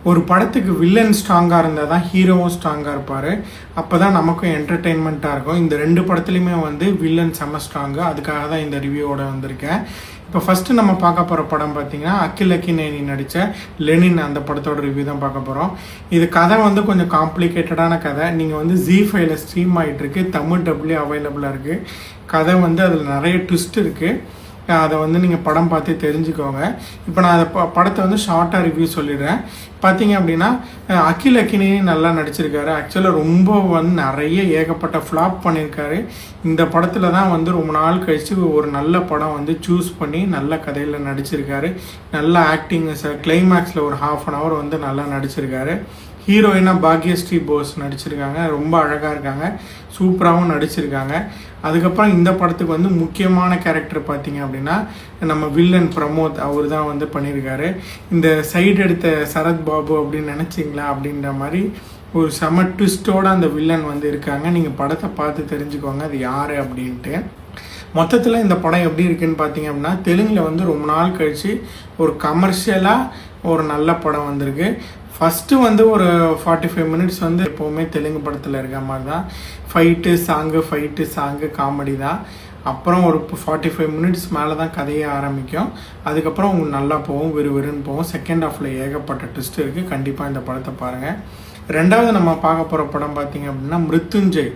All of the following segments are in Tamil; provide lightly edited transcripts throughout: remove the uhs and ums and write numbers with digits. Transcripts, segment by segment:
ஒரு படத்துக்கு வில்லன் ஸ்ட்ராங்காக இருந்தால் தான் ஹீரோவும் ஸ்ட்ராங்காக இருப்பார். அப்போ தான் நமக்கும் என்டர்டெயின்மெண்ட்டாக இருக்கும். இந்த 2 படத்துலையுமே வந்து வில்லன் செம்ம ஸ்ட்ராங்கு. அதுக்காக தான் இந்த ரிவ்யூவோட வந்திருக்கேன். இப்போ ஃபஸ்ட்டு நம்ம பார்க்க போகிற படம் பார்த்திங்கன்னா அகில் அக்கினேனி நடித்த லெனின், அந்த படத்தோட ரிவ்யூ தான் பார்க்க போகிறோம். இது கதை வந்து கொஞ்சம் காம்ப்ளிகேட்டடான கதை. நீங்கள் வந்து ZEE5ல ஸ்ட்ரீம் ஆகிட்டுருக்கு, தமிழ் டபுள்யூ அவைலபிளாக இருக்குது. கதை வந்து அதில் நிறைய ட்விஸ்ட் இருக்குது. அதை வந்து நீங்கள் படம் பார்த்து தெரிஞ்சுக்கோங்க. இப்போ நான் அதை படத்தை வந்து ஷார்ட்டாக ரிவ்யூ சொல்லிடுறேன். பார்த்தீங்க அப்படின்னா அகில் அக்கினேனி நல்லா நடிச்சிருக்காரு. ஆக்சுவலாக ரொம்ப வந்து நிறைய ஏகப்பட்ட ஃப்ளாப் பண்ணியிருக்காரு. இந்த படத்தில் தான் வந்து ரொம்ப நாள் கழித்து ஒரு நல்ல படம் வந்து சூஸ் பண்ணி நல்ல கதையில் நடிச்சிருக்காரு. நல்ல ஆக்டிங், கிளைமேக்ஸில் ஒரு 1/2 hour வந்து நல்லா நடிச்சிருக்காரு. ஹீரோயினாக பாக்யஸ்ரீ போஸ் நடிச்சிருக்காங்க. ரொம்ப அழகாக இருக்காங்க, சூப்பராகவும் நடிச்சிருக்காங்க. அதுக்கப்புறம் இந்த படத்துக்கு வந்து முக்கியமான கேரக்டர் பார்த்தீங்க அப்படின்னா நம்ம வில்லன் பிரமோத், அவர் தான் வந்து பண்ணியிருக்காரு. இந்த சைடு எடுத்த சரத் பாபு அப்படின்னு நினச்சிங்களா அப்படின்ற மாதிரி ஒரு செம ட்விஸ்டோடு அந்த வில்லன் வந்து இருக்காங்க. நீங்கள் படத்தை பார்த்து தெரிஞ்சுக்கோங்க அது யார் அப்படின்ட்டு. மொத்தத்தில் இந்த படம் எப்படி இருக்குன்னு பார்த்தீங்க அப்படின்னா தெலுங்கில் வந்து ரொம்ப நாள் கழித்து ஒரு கமர்ஷியலாக ஒரு நல்ல படம் வந்திருக்கு. ஃபஸ்ட்டு வந்து ஒரு 45 minutes வந்து எப்போவுமே தெலுங்கு படத்தில் இருக்க மாதிரி தான். ஃபைட்டு சாங்கு காமெடி தான். அப்புறம் ஒரு 45 minutes மேலே தான் கதையே ஆரம்பிக்கும். அதுக்கப்புறம் உங்களுக்கு நல்லா போகும், விறுவிறுன்னு போகும். செகண்ட் ஹாஃபில் ஏகப்பட்ட ட்விஸ்ட் இருக்குது. கண்டிப்பாக இந்த படத்தை பாருங்கள். ரெண்டாவது நம்ம பார்க்க போகிற படம் பார்த்திங்க அப்படின்னா மிருத்யுஞ்சய்.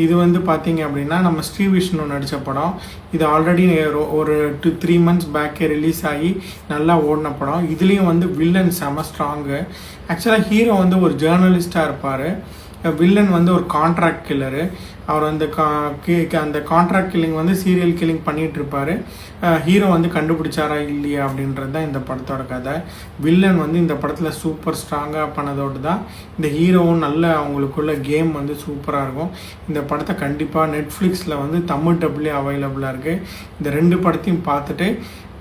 இது வந்து பார்த்திங்க அப்படின்னா நம்ம ஸ்ரீவிஷ்ணு நடித்த படம். இது ஆல்ரெடி ஒரு 2-3 months பேக்கே ரிலீஸ் ஆகி நல்லா ஓடின படம். இதுலேயும் வந்து வில்லன் செம ஸ்ட்ராங்கு. ஆக்சுவலாக ஹீரோ வந்து ஒரு ஜேர்னலிஸ்டாக இருப்பார். வில்லன் வந்து ஒரு கான்ட்ராக்ட் கில்லரு. அவர் வந்து அந்த கான்ட்ராக்ட் கில்லிங் வந்து சீரியல் கில்லிங் பண்ணிகிட்ருப்பார். ஹீரோ வந்து கண்டுபிடிச்சாரா இல்லையா அப்படின்றது தான் இந்த படத்தோட கதை. வில்லன் வந்து இந்த படத்தில் சூப்பர் ஸ்ட்ராங்காக பண்ணதோடு தான் இந்த ஹீரோவும் நல்ல அவங்களுக்குள்ள கேம் வந்து சூப்பராக இருக்கும். இந்த படத்தை கண்டிப்பாக நெட்ஃப்ளிக்ஸில் வந்து தமிழ் டபுள்யூ அவைலபிளாக இருக்குது. இந்த 2 படத்தையும்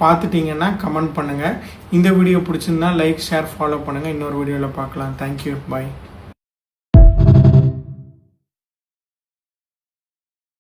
பார்த்துட்டிங்கன்னா கமெண்ட் பண்ணுங்கள். இந்த வீடியோ பிடிச்சிருந்தா லைக், ஷேர், ஃபாலோ பண்ணுங்கள். இன்னொரு வீடியோவில் பார்க்கலாம். தேங்க்யூ, பாய்.